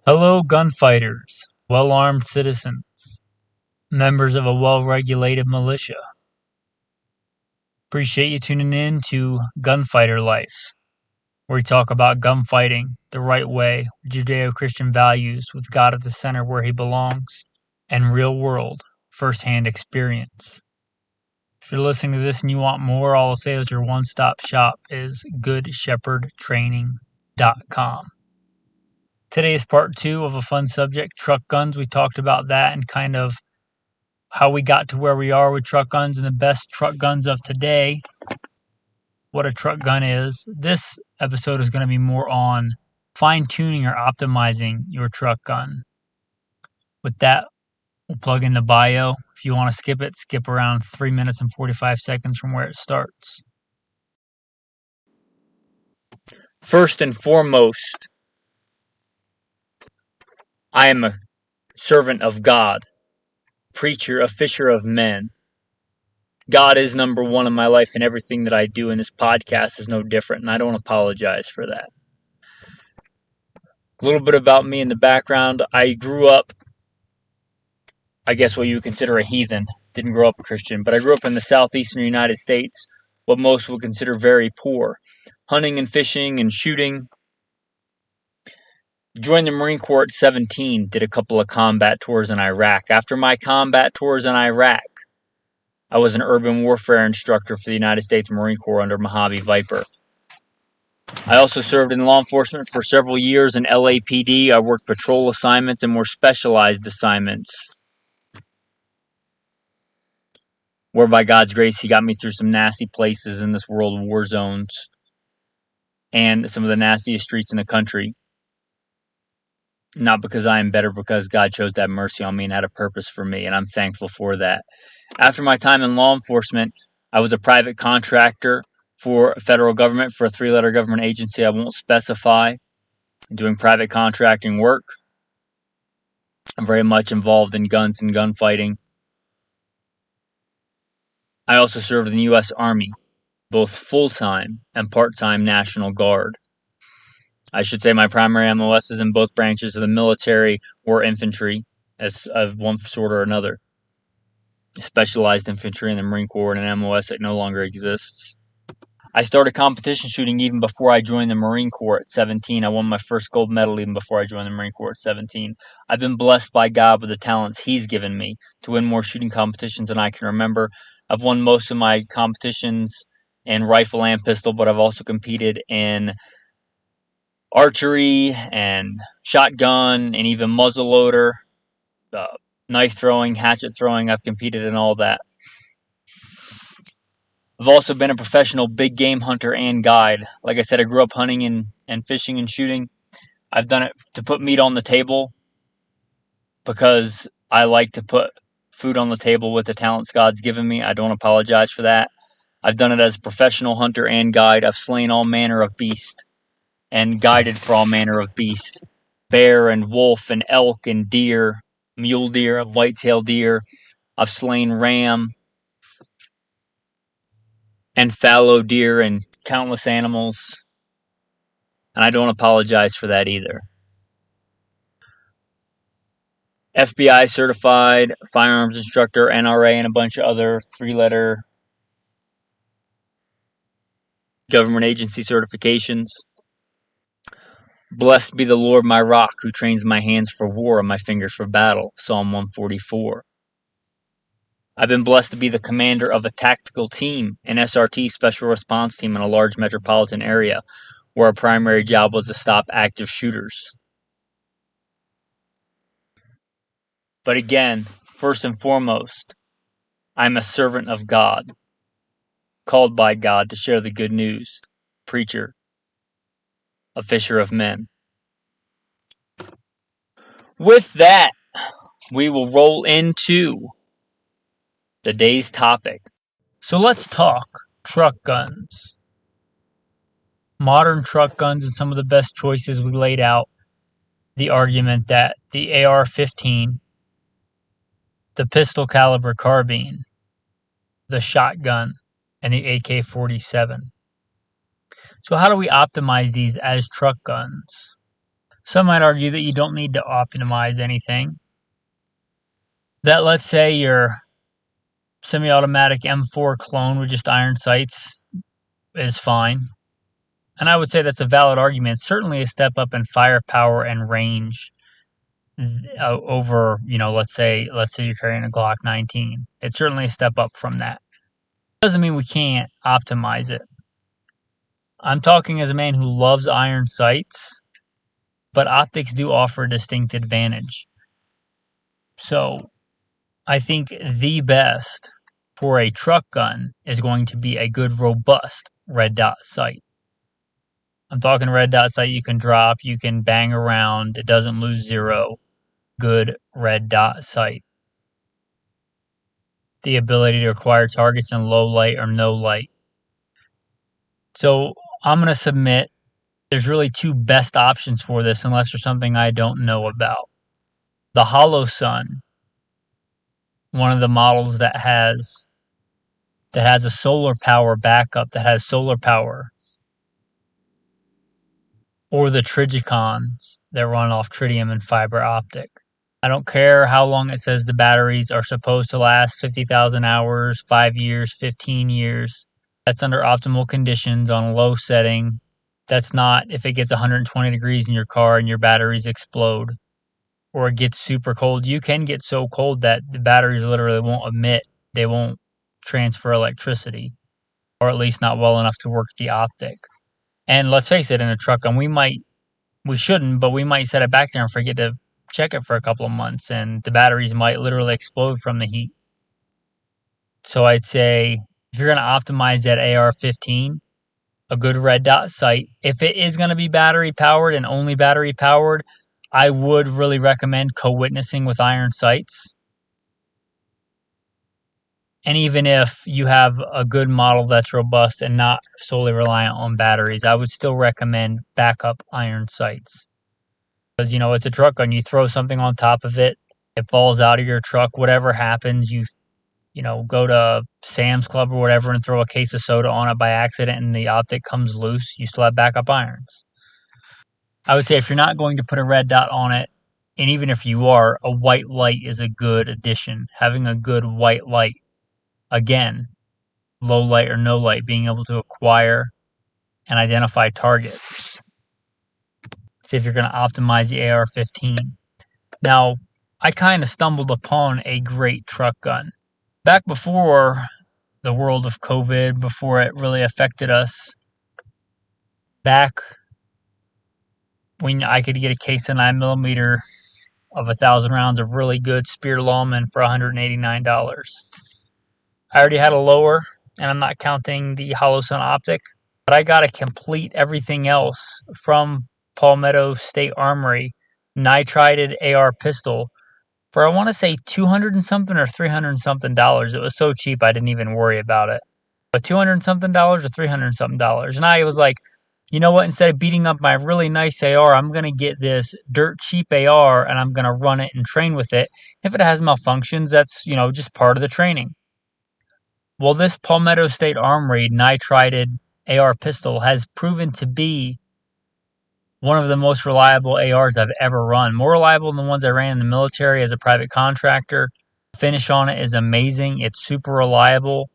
Hello, gunfighters, well-armed citizens, members of a well-regulated militia. Appreciate you tuning in to Gunfighter Life, where we talk about gunfighting the right way, Judeo-Christian values with God at the center where he belongs, and real-world, first-hand experience. If you're listening to this and you want more, all I'll say is your one-stop shop is goodshepherdtraining.com. Today is part 2 of a fun subject, truck guns. We talked about that and kind of how we got to where we are with truck guns and the best truck guns of today, what a truck gun is. This episode is going to be more on fine-tuning or optimizing your truck gun. With that, we'll plug in the bio. If you want to skip it, skip around 3 minutes and 45 seconds from where it starts. First and foremost, I am a servant of God, preacher, a fisher of men. God is number one in my life and everything that I do, and this podcast is no different, and I don't apologize for that. A little bit about me in the background. I grew up, I guess what you would consider a heathen. Didn't grow up a Christian, but I grew up in the southeastern United States, what most would consider very poor. Hunting and fishing and shooting. Joined the Marine Corps at 17, did a couple of combat tours in Iraq. After my combat tours in Iraq, I was an urban warfare instructor for the United States Marine Corps under Mojave Viper. I also served in law enforcement for several years in LAPD. I worked patrol assignments and more specialized assignments, where by God's grace, he got me through some nasty places in this world, war zones, and some of the nastiest streets in the country. Not because I am better, because God chose to have mercy on me and had a purpose for me, and I'm thankful for that. After my time in law enforcement, I was a private contractor for federal government, for a 3-letter government agency I won't specify, doing private contracting work. I'm very much involved in guns and gunfighting. I also served in the U.S. Army, both full-time and part-time National Guard. I should say my primary MOS is in both branches of the military or infantry, as of one sort or another. Specialized infantry in the Marine Corps and an MOS that no longer exists. I started competition shooting even before I joined the Marine Corps at 17. I won my first gold medal even before I joined the Marine Corps at 17. I've been blessed by God with the talents he's given me to win more shooting competitions than I can remember. I've won most of my competitions in rifle and pistol, but I've also competed in archery and shotgun and even muzzleloader, knife throwing, hatchet throwing. I've competed in all that. I've also been a professional big game hunter and guide. Like I said, I grew up hunting and fishing and shooting. I've done it to put meat on the table because I like to put food on the table with the talents God's given me. I don't apologize for that. I've done it as a professional hunter and guide. I've slain all manner of beast and guided for all manner of beast. Bear and wolf and elk and deer, mule deer, whitetail deer. I've slain ram and fallow deer and countless animals. And I don't apologize for that either. FBI certified, firearms instructor, NRA, and a bunch of other 3-letter government agency certifications. Blessed be the Lord my rock, who trains my hands for war and my fingers for battle. Psalm 144. I've been blessed to be the commander of a tactical team, an SRT, special response team, in a large metropolitan area, where our primary job was to stop active shooters. But again, first and foremost, I'm a servant of God, called by God to share the good news, preacher, a fisher of men. With that, we will roll into the day's topic. So let's talk truck guns. Modern truck guns and some of the best choices. We laid out the argument that the AR-15, the pistol caliber carbine, the shotgun, and the AK-47. So how do we optimize these as truck guns? Some might argue that you don't need to optimize anything. That, let's say, your semi-automatic M4 clone with just iron sights is fine. And I would say that's a valid argument. Certainly a step up in firepower and range over, let's say you're carrying a Glock 19. It's certainly a step up from that. Doesn't mean we can't optimize it. I'm talking as a man who loves iron sights, but optics do offer a distinct advantage. So I think the best for a truck gun is going to be a good, robust red dot sight. I'm talking red dot sight you can drop, you can bang around, it doesn't lose zero. Good red dot sight. The ability to acquire targets in low light or no light. So I'm going to submit there's really two best options for this unless there's something I don't know about. The Hollow Sun, one of the models that has a solar power backup, that has solar power, or the Trigicons that run off tritium and fiber optic. I don't care how long it says the batteries are supposed to last, 50,000 hours, 5 years, 15 years. That's under optimal conditions on a low setting. That's not if it gets 120 degrees in your car and your batteries explode. Or it gets super cold. You can get so cold that the batteries literally won't emit. They won't transfer electricity. Or at least not well enough to work the optic. And let's face it, in a truck gun, we shouldn't, but we might set it back there and forget to check it for a couple of months, and the batteries might literally explode from the heat. So I'd say if you're going to optimize that AR-15, a good red dot sight, if it is going to be battery powered and only battery powered, I would really recommend co-witnessing with iron sights. And even if you have a good model that's robust and not solely reliant on batteries, I would still recommend backup iron sights. Because, it's a truck gun. You throw something on top of it, it falls out of your truck, whatever happens, you go to Sam's Club or whatever and throw a case of soda on it by accident and the optic comes loose, you still have backup irons. I would say if you're not going to put a red dot on it, and even if you are, a white light is a good addition. Having a good white light, again, low light or no light, being able to acquire and identify targets. See if you're going to optimize the AR-15. Now, I kind of stumbled upon a great truck gun. Back before the world of COVID, before it really affected us, back when I could get a case of 9mm of 1,000 rounds of really good Spear Lawman for $189. I already had a lower, and I'm not counting the Hollow Sun optic, but I got a complete everything else from Palmetto State Armory nitrided AR pistol for, I want to say, $200 and something or $300 and something. It was so cheap I didn't even worry about it. But $200 and something or $300 and something. And I was like, you know what? Instead of beating up my really nice AR, I'm going to get this dirt cheap AR and I'm going to run it and train with it. If it has malfunctions, that's, just part of the training. Well, this Palmetto State Armory nitrided AR pistol has proven to be one of the most reliable ARs I've ever run. More reliable than the ones I ran in the military as a private contractor. The finish on it is amazing. It's super reliable.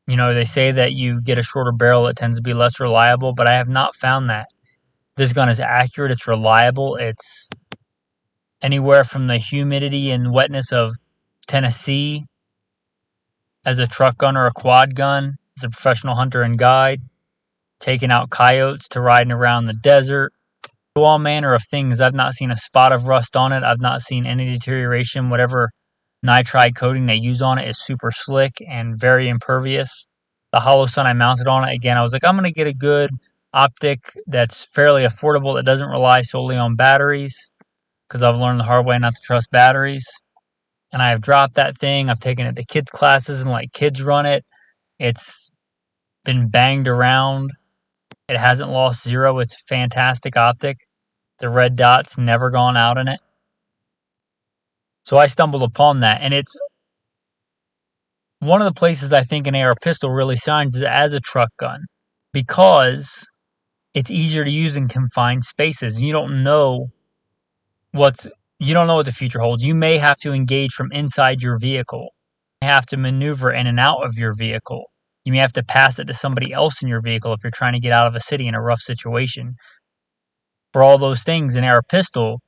They say that you get a shorter barrel, it tends to be less reliable, but I have not found that. This gun is accurate, it's reliable, it's anywhere from the humidity and wetness of Tennessee as a truck gun or a quad gun, as a professional hunter and guide, taking out coyotes to riding around the desert. Do all manner of things. I've not seen a spot of rust on it. I've not seen any deterioration. Whatever nitride coating they use on it is super slick and very impervious. The Hollow Sun I mounted on it, again, I was like, I'm going to get a good optic that's fairly affordable, that doesn't rely solely on batteries, because I've learned the hard way not to trust batteries. And I have dropped that thing. I've taken it to kids' classes and let kids run it. It's been banged around. It hasn't lost zero. It's a fantastic optic. The red dot's never gone out in it. So I stumbled upon that, and it's one of the places I think an AR pistol really shines is as a truck gun, because it's easier to use in confined spaces. You don't know what the future holds. You may have to engage from inside your vehicle. You may have to maneuver in and out of your vehicle. You may have to pass it to somebody else in your vehicle if you're trying to get out of a city in a rough situation. For all those things, an air pistol,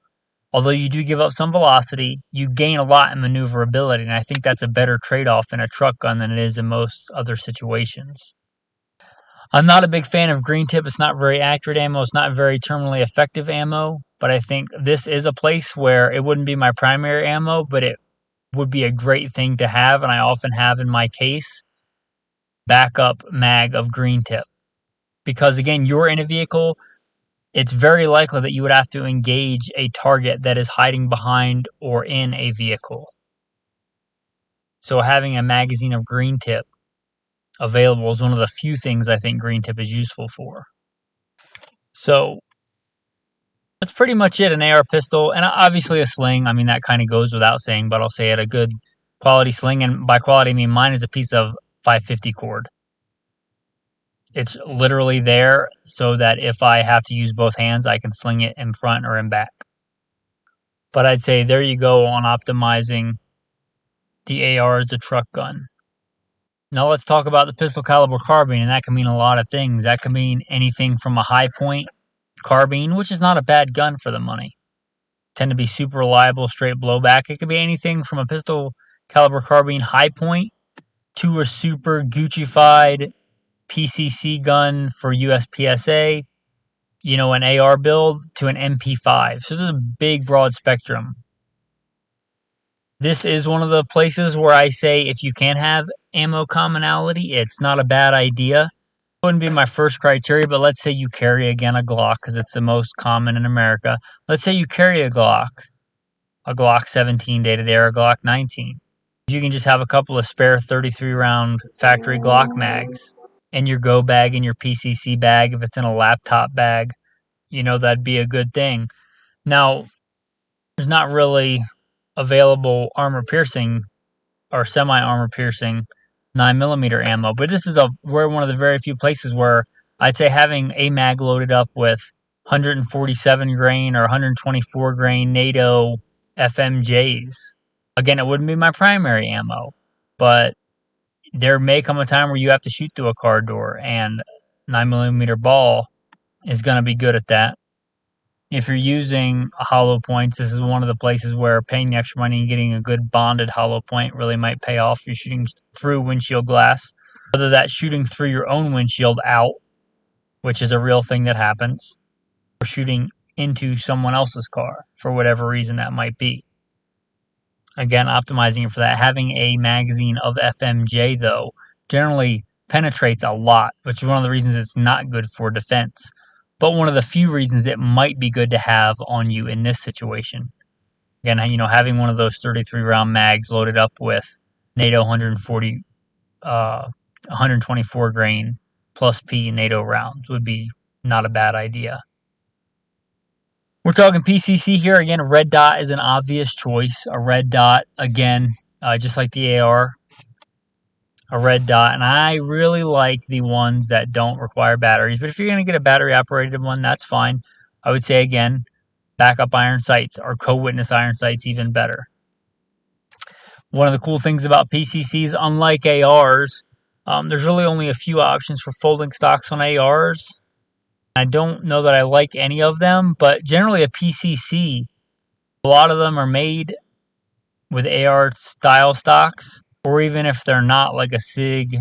although you do give up some velocity, you gain a lot in maneuverability, and I think that's a better trade-off in a truck gun than it is in most other situations. I'm not a big fan of green tip. It's not very accurate ammo. It's not very terminally effective ammo, but I think this is a place where it wouldn't be my primary ammo, but it would be a great thing to have, and I often have in my case backup mag of green tip. Because again, you're in a vehicle, it's very likely that you would have to engage a target that is hiding behind or in a vehicle. So having a magazine of green tip available is one of the few things I think green tip is useful for. So that's pretty much it, an AR pistol, and obviously a sling. I mean, that kind of goes without saying, but I'll say it, a good quality sling, and by quality I mean mine is a piece of 550 cord. It's literally there so that if I have to use both hands, I can sling it in front or in back. But I'd say there you go on optimizing the AR as the truck gun. Now let's talk about the pistol caliber carbine, and that can mean a lot of things. That can mean anything from a high point carbine, which is not a bad gun for the money. Tend to be super reliable, straight blowback. It could be anything from a pistol caliber carbine high point to a super Gucci-fied PCC gun for USPSA, an AR build to an MP5. So this is a big, broad spectrum. This is one of the places where I say if you can have ammo commonality, it's not a bad idea. It wouldn't be my first criteria, but let's say you carry, again, a Glock, because it's the most common in America. Let's say you carry a Glock 17 dated air, a Glock 19. You can just have a couple of spare 33-round factory Glock mags in your go bag, in your PCC bag, if it's in a laptop bag, that'd be a good thing. Now, there's not really available armor piercing or semi-armor piercing 9mm ammo, but this is one of the very few places where I'd say having a mag loaded up with 147 grain or 124 grain NATO FMJs. Again, it wouldn't be my primary ammo, but there may come a time where you have to shoot through a car door, and 9mm ball is going to be good at that. If you're using hollow points, this is one of the places where paying the extra money and getting a good bonded hollow point really might pay off. You're shooting through windshield glass, whether that's shooting through your own windshield out, which is a real thing that happens, or shooting into someone else's car for whatever reason that might be. Again, optimizing it for that. Having a magazine of FMJ, though, generally penetrates a lot, which is one of the reasons it's not good for defense. But one of the few reasons it might be good to have on you in this situation. Again, having one of those 33-round mags loaded up with NATO 124 grain plus P NATO rounds would be not a bad idea. We're talking PCC here. Again, a red dot is an obvious choice. A red dot, again, just like the AR, a red dot. And I really like the ones that don't require batteries. But if you're going to get a battery-operated one, that's fine. I would say, again, backup iron sights or co-witness iron sights even better. One of the cool things about PCCs, unlike ARs, there's really only a few options for folding stocks on ARs. I don't know that I like any of them, but generally a PCC, a lot of them are made with AR style stocks, or even if they're not, like a SIG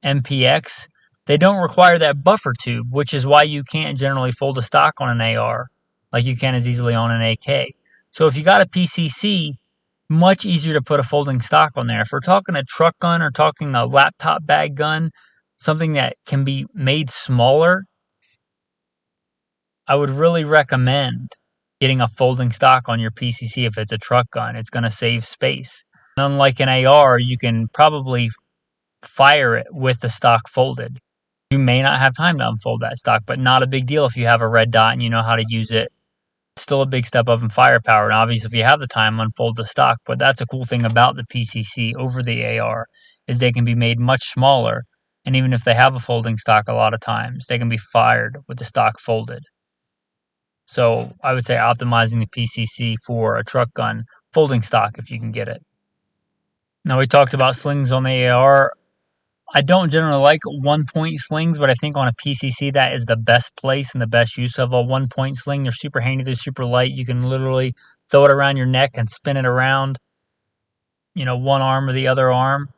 MPX, they don't require that buffer tube, which is why you can't generally fold a stock on an AR like you can as easily on an AK. So if you got a PCC, much easier to put a folding stock on there. If we're talking a truck gun or talking a laptop bag gun, something that can be made smaller, I would really recommend getting a folding stock on your PCC if it's a truck gun. It's going to save space. And unlike an AR, you can probably fire it with the stock folded. You may not have time to unfold that stock, but not a big deal if you have a red dot and you know how to use it. It's still a big step up in firepower. And obviously, if you have the time, unfold the stock. But that's a cool thing about the PCC over the AR, is they can be made much smaller. And even if they have a folding stock, a lot of times they can be fired with the stock folded. So I would say optimizing the PCC for a truck gun folding stock if you can get it. Now we talked about slings on the AR. I don't generally like 1-point slings, but I think on a PCC that is the best place and the best use of a 1-point sling. They're super handy, they're super light. You can literally throw it around your neck and spin it around, one arm or the other arm.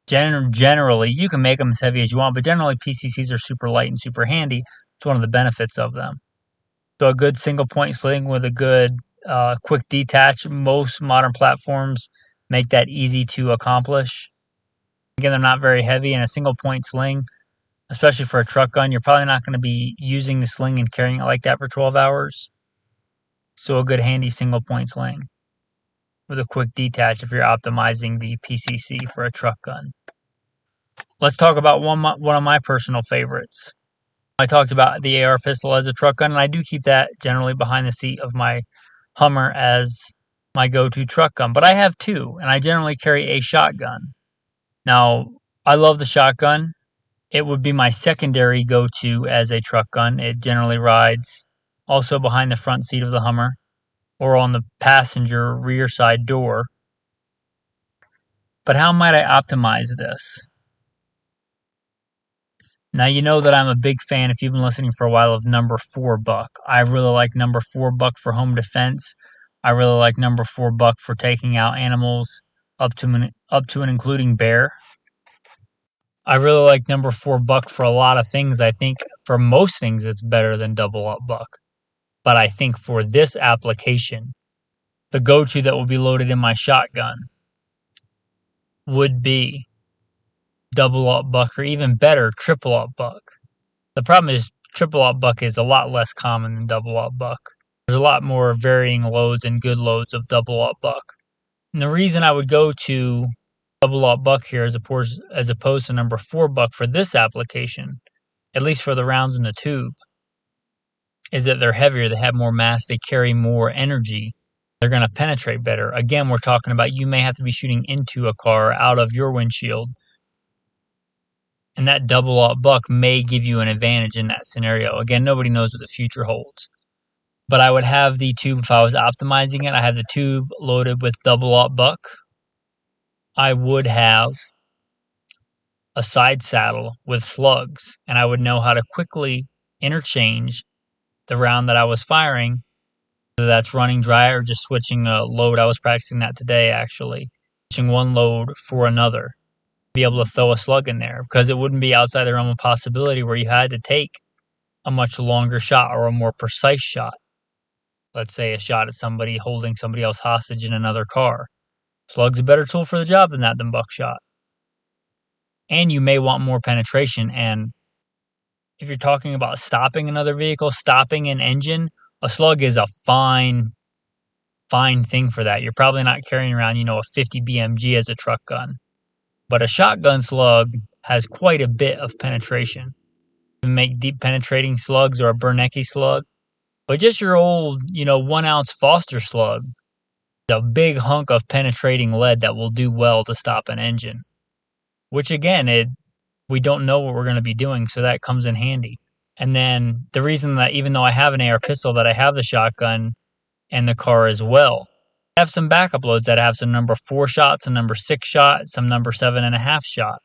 Generally, you can make them as heavy as you want, but generally PCCs are super light and super handy. It's one of the benefits of them. So a good single-point sling with a good quick detach, most modern platforms make that easy to accomplish. Again, they're not very heavy, and a single-point sling, especially for a truck gun, you're probably not going to be using the sling and carrying it like that for 12 hours. So a good handy single-point sling with a quick detach if you're optimizing the PCC for a truck gun. Let's talk about one of my personal favorites. I talked about the AR pistol as a truck gun, and I do keep that generally behind the seat of my Hummer as my go-to truck gun. But I have two, and I generally carry a shotgun. Now, I love the shotgun. It would be my secondary go-to as a truck gun. It generally rides also behind the front seat of the Hummer or on the passenger rear side door. But how might I optimize this? Now, you know that I'm a big fan, if you've been listening for a while, of number 4 buck. I really like number 4 buck for home defense. I really like number 4 buck for taking out animals up to and including bear. I really like number 4 buck for a lot of things. I think for most things it's better than double up buck. But I think for this application, the go-to that will be loaded in my shotgun would be double up buck, or even better, triple up buck. The problem is triple up buck is a lot less common than double up buck. There's a lot more varying loads and good loads of double up buck. And the reason I would go to double up buck here as opposed to number 4 buck for this application, at least for the rounds in the tube, is that they're heavier, they have more mass, they carry more energy, they're going to penetrate better. Again, we're talking about you may have to be shooting into a car out of your windshield, and that double up buck may give you an advantage in that scenario. Again, nobody knows what the future holds. But I would have the tube, if I was optimizing it, I have the tube loaded with double up buck. I would have a side saddle with slugs, and I would know how to quickly interchange the round that I was firing, whether that's running dry or just switching a load. I was practicing that today, actually. Switching one load for another. Be able to throw a slug in there, because it wouldn't be outside the realm of possibility where you had to take a much longer shot or a more precise shot. Let's say a shot at somebody holding somebody else hostage in another car. Slug's a better tool for the job than buckshot. And you may want more penetration, and if you're talking about stopping another vehicle, stopping an engine, a slug is a fine thing for that. You're probably not carrying around, a 50 BMG as a truck gun. But a shotgun slug has quite a bit of penetration. You can make deep penetrating slugs or a Bernanke slug. But just your old, 1 ounce Foster slug, a big hunk of penetrating lead that will do well to stop an engine. Which again, we don't know what we're going to be doing, so that comes in handy. And then the reason that even though I have an AR pistol, that I have the shotgun and the car as well, I have some backup loads that have some number 4 shots, some number 6 shot, some number 7.5 shot.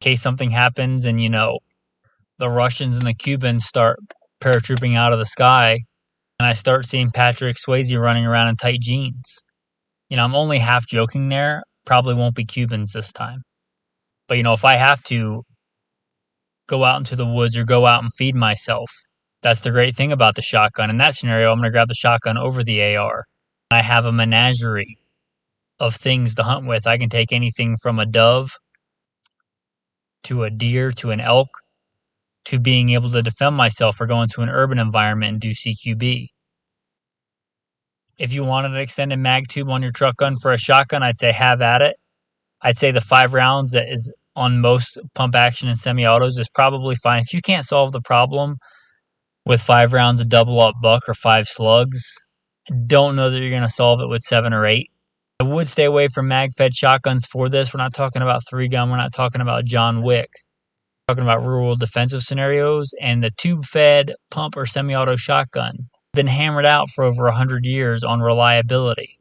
In case something happens and, the Russians and the Cubans start paratrooping out of the sky, and I start seeing Patrick Swayze running around in tight jeans. I'm only half joking there. Probably won't be Cubans this time. But, if I have to go out into the woods or go out and feed myself, that's the great thing about the shotgun. In that scenario, I'm going to grab the shotgun over the AR. I have a menagerie of things to hunt with. I can take anything from a dove to a deer to an elk to being able to defend myself or go into an urban environment and do CQB. If you wanted an extended mag tube on your truck gun for a shotgun, I'd say have at it. I'd say the 5 rounds that is on most pump action and semi-autos is probably fine. If you can't solve the problem with 5 rounds of double up buck or 5 slugs, I don't know that you're going to solve it with 7 or 8. I would stay away from mag-fed shotguns for this. We're not talking about 3-gun. We're not talking about John Wick. talking about rural defensive scenarios, and the tube-fed pump or semi-auto shotgun been hammered out for over 100 years on reliability.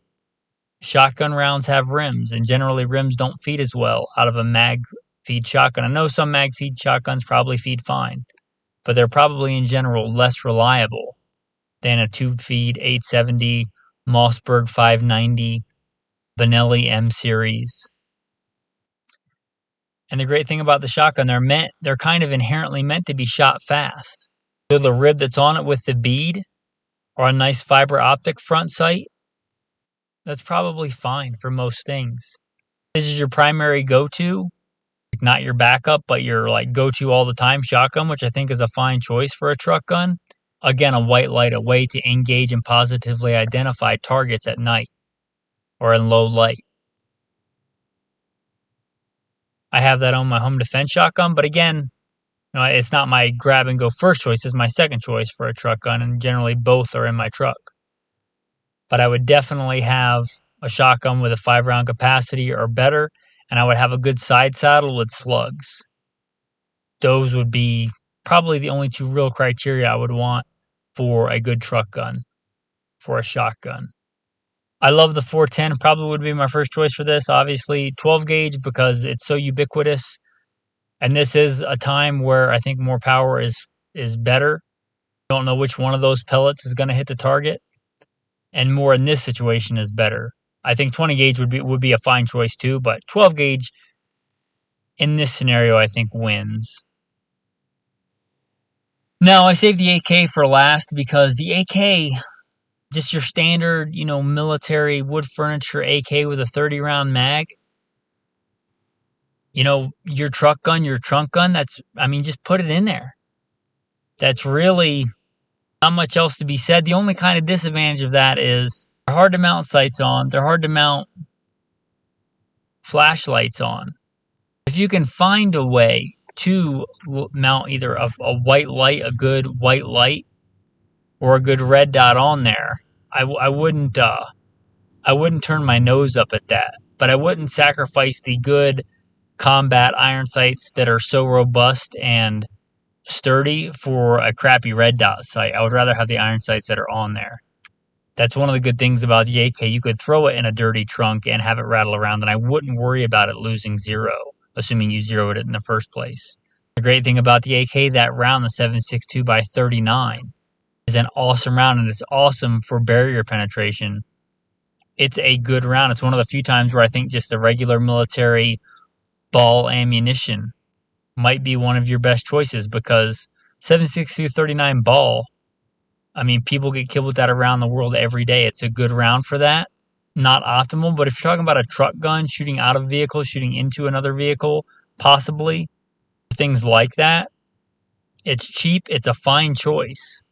Shotgun rounds have rims, and generally rims don't feed as well out of a mag feed shotgun. I know some mag feed shotguns probably feed fine, but they're probably in general less reliable than a tube feed 870, Mossberg 590, Benelli M series. And the great thing about the shotgun, they're kind of inherently meant to be shot fast. So the rib that's on it with the bead or a nice fiber optic front sight, that's probably fine for most things. This is your primary go-to, not your backup, but your like go-to all the time shotgun, which I think is a fine choice for a truck gun. Again, a white light, a way to engage and positively identify targets at night or in low light. I have that on my home defense shotgun, but again, it's not my grab and go first choice, it's my second choice for a truck gun, and generally both are in my truck. But I would definitely have a shotgun with a 5-round capacity or better, and I would have a good side saddle with slugs. Those would be probably the only two real criteria I would want for a good truck gun, for a shotgun. I love the 410, probably would be my first choice for this. Obviously, 12 gauge because it's so ubiquitous. And this is a time where I think more power is better. I don't know which one of those pellets is going to hit the target. And more in this situation is better. I think 20 gauge would be a fine choice too, but 12 gauge in this scenario I think wins. Now, I saved the AK for last because the AK, just your standard, military wood furniture AK with a 30-round mag. Your truck gun, your trunk gun, just put it in there. That's really not much else to be said. The only kind of disadvantage of that is they're hard to mount sights on. They're hard to mount flashlights on. If you can find a way to mount either a white light, a good white light, or a good red dot on there, I wouldn't turn my nose up at that. But I wouldn't sacrifice the good combat iron sights that are so robust and sturdy for a crappy red dot sight. I would rather have the iron sights that are on there. That's one of the good things about the AK. You could throw it in a dirty trunk and have it rattle around, and I wouldn't worry about it losing zero, assuming you zeroed it in the first place. The great thing about the AK, that round, the 7.62 by 39, is an awesome round, and it's awesome for barrier penetration. It's a good round. It's one of the few times where I think just the regular military ball ammunition might be one of your best choices, because 7.62 39 ball, people get killed with that around the world every day. It's a good round for that. Not optimal, but if you're talking about a truck gun, shooting out of a vehicle, shooting into another vehicle, possibly, things like that, it's cheap, it's a fine choice.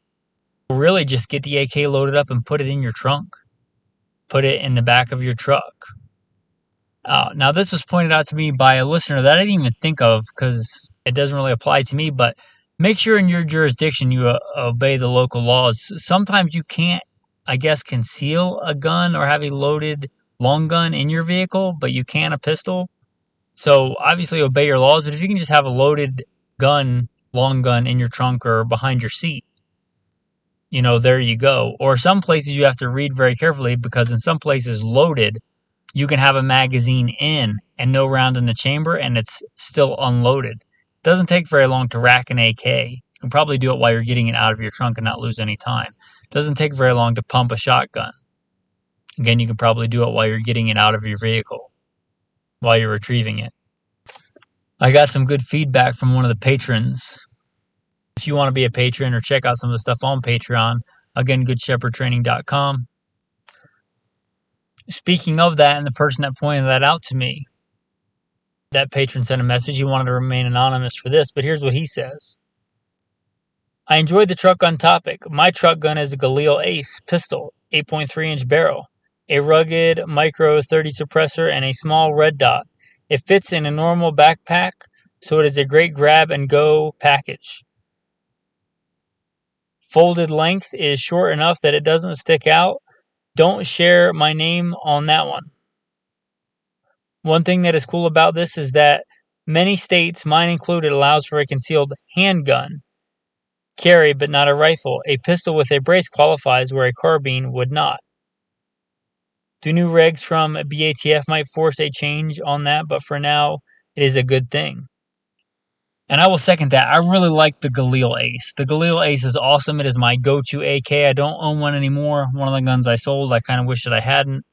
Really just get the AK loaded up and put it in your trunk. Put it in the back of your truck. Now, this was pointed out to me by a listener that I didn't even think of because it doesn't really apply to me, but make sure in your jurisdiction you obey the local laws. Sometimes you can't, conceal a gun or have a loaded long gun in your vehicle, but you can a pistol. So obviously obey your laws, but if you can just have a loaded gun, long gun in your trunk or behind your seat, there you go. Or some places you have to read very carefully, because in some places loaded, you can have a magazine in and no round in the chamber, and it's still unloaded. It doesn't take very long to rack an AK. You can probably do it while you're getting it out of your trunk and not lose any time. It doesn't take very long to pump a shotgun. Again, you can probably do it while you're getting it out of your vehicle, while you're retrieving it. I got some good feedback from one of the patrons. If you want to be a patron or check out some of the stuff on Patreon, again, goodshepherdtraining.com. Speaking of that, and the person that pointed that out to me, that patron sent a message. He wanted to remain anonymous for this, but here's what he says. I enjoyed the truck gun topic. My truck gun is a Galil Ace pistol, 8.3-inch barrel, a rugged micro 30 suppressor, and a small red dot. It fits in a normal backpack, so it is a great grab and go package. Folded length is short enough that it doesn't stick out. Don't share my name on that one. One thing that is cool about this is that Many states, mine included, allows for a concealed handgun carry, but not a rifle. A pistol with a brace qualifies where a carbine would not. The new regs from BATF might force a change on that, but for now, it is a good thing. And I will second that. I really like the Galil Ace. The Galil Ace is awesome. It is my go-to AK. I don't own one anymore. One of the guns I sold, I kind of wish that I hadn't.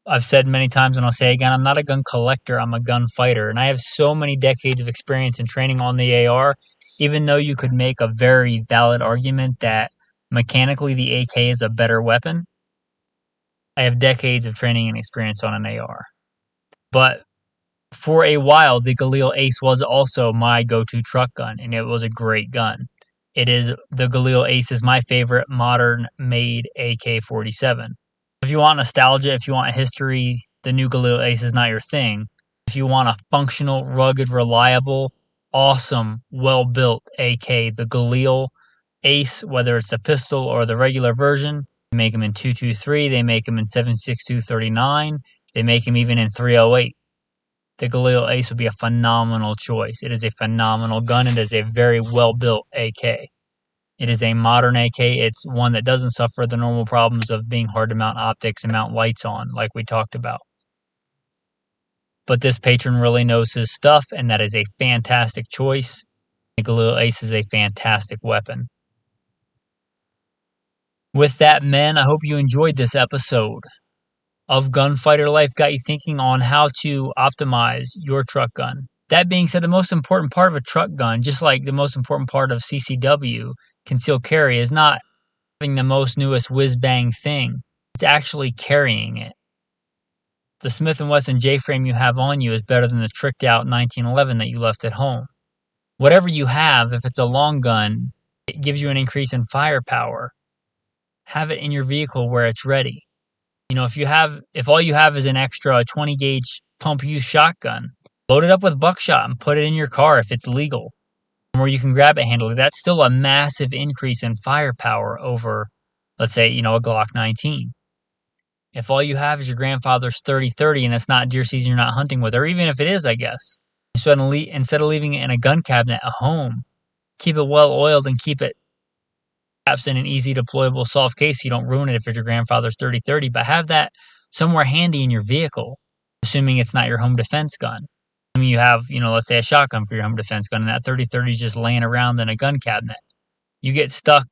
I've said many times, and I'll say again, I'm not a gun collector, I'm a gun fighter. And I have so many decades of experience in training on the AR, even though you could make a very valid argument that mechanically the AK is a better weapon. I have decades of training and experience on an AR. But for a while, the Galil Ace was also my go-to truck gun, and it was a great gun. The Galil Ace is my favorite modern-made AK-47. If you want nostalgia, if you want history, the new Galil Ace is not your thing. If you want a functional, rugged, reliable, awesome, well-built AK, the Galil Ace, whether it's a pistol or the regular version, they make them in 223, they make them in 7.6239, they make them even in 308. The Galil Ace would be a phenomenal choice. It is a phenomenal gun. It is a very well-built AK. It is a modern AK. It's one that doesn't suffer the normal problems of being hard to mount optics and mount lights on, like we talked about. But this patron really knows his stuff, and that is a fantastic choice. The Galil Ace is a fantastic weapon. With that, men, I hope you enjoyed this episode of Gunfighter Life, got you thinking on how to optimize your truck gun. That being said, the most important part of a truck gun, just like the most important part of CCW, concealed carry, is not having the most newest whiz-bang thing. It's actually carrying it. The Smith & Wesson J-frame you have on you is better than the tricked-out 1911 that you left at home. Whatever you have, if it's a long gun, it gives you an increase in firepower. Have it in your vehicle where it's ready. You know, if all you have is an extra 20 gauge pump use shotgun, load it up with buckshot and put it in your car if it's legal, where you can grab it handily. That's still a massive increase in firepower over, let's say, a Glock 19. If all you have is your grandfather's 30-30 and it's not deer season, you're not hunting with, or even if it is, I guess, instead of leaving it in a gun cabinet at home, keep it well oiled and keep it perhaps in an easy deployable soft case so you don't ruin it if it's your grandfather's 30-30, but have that somewhere handy in your vehicle, assuming it's not your home defense gun. I mean, you have, let's say a shotgun for your home defense gun, and that 30-30 is just laying around in a gun cabinet. You get stuck,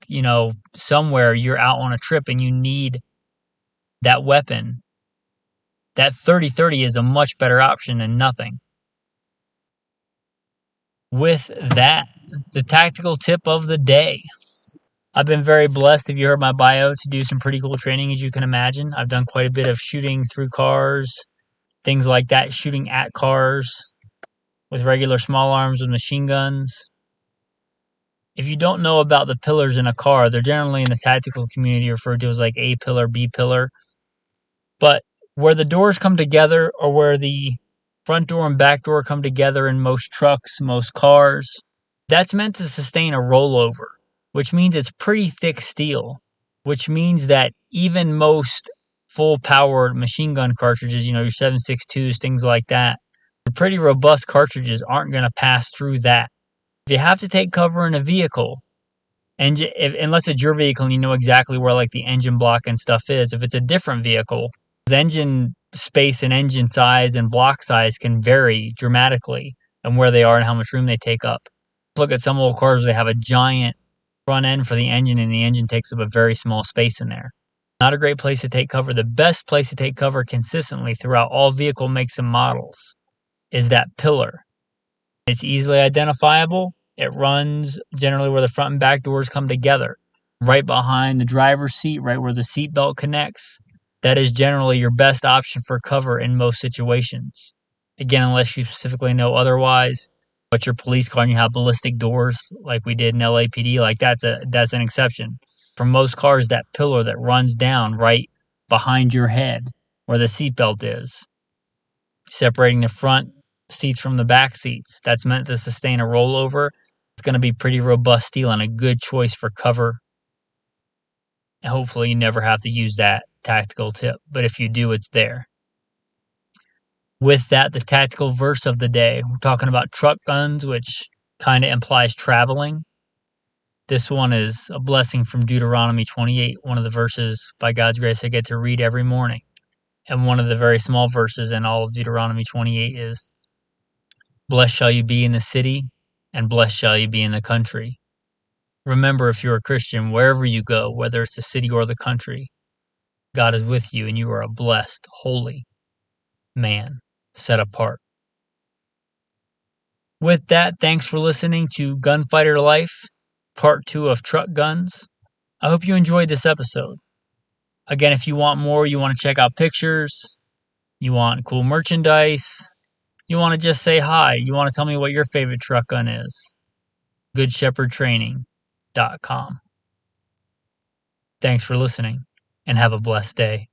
somewhere, you're out on a trip and you need that weapon. That 30-30 is a much better option than nothing. With that, the tactical tip of the day. I've been very blessed, if you heard my bio, to do some pretty cool training, as you can imagine. I've done quite a bit of shooting through cars, things like that, shooting at cars with regular small arms with machine guns. If you don't know about the pillars in a car, they're generally in the tactical community referred to as like A pillar, B pillar. But where the doors come together, or where the front door and back door come together in most trucks, most cars, that's meant to sustain a rollover, which means it's pretty thick steel, which means that even most full-powered machine gun cartridges, your 7.62s, things like that, the pretty robust cartridges aren't going to pass through that. If you have to take cover in a vehicle, unless it's your vehicle and you know exactly where like the engine block and stuff is, if it's a different vehicle, engine space and engine size and block size can vary dramatically and where they are and how much room they take up. Look at some old cars where they have a giant front end for the engine and the engine takes up a very small space in there. Not a great place to take cover. The best place to take cover consistently throughout all vehicle makes and models is that pillar. It's easily identifiable. It runs generally where the front and back doors come together, right behind the driver's seat, right where the seat belt connects. That is generally your best option for cover in most situations. Again, unless you specifically know otherwise. But your police car and you have ballistic doors like we did in LAPD, like that's an exception. For most cars, that pillar that runs down right behind your head where the seatbelt is, separating the front seats from the back seats, that's meant to sustain a rollover. It's going to be pretty robust steel and a good choice for cover. And hopefully you never have to use that tactical tip, but if you do, it's there. With that, the tactical verse of the day. We're talking about truck guns, which kind of implies traveling. This one is a blessing from Deuteronomy 28, one of the verses by God's grace I get to read every morning. And one of the very small verses in all of Deuteronomy 28 is, "Blessed shall you be in the city, and blessed shall you be in the country." Remember, if you're a Christian, wherever you go, whether it's the city or the country, God is with you and you are a blessed, holy man, set apart. With that, thanks for listening to Gunfighter Life, Part 2 of Truck Guns. I hope you enjoyed this episode. Again, if you want more, you want to check out pictures, you want cool merchandise, you want to just say hi, you want to tell me what your favorite truck gun is, goodshepherdtraining.com. Thanks for listening, and have a blessed day.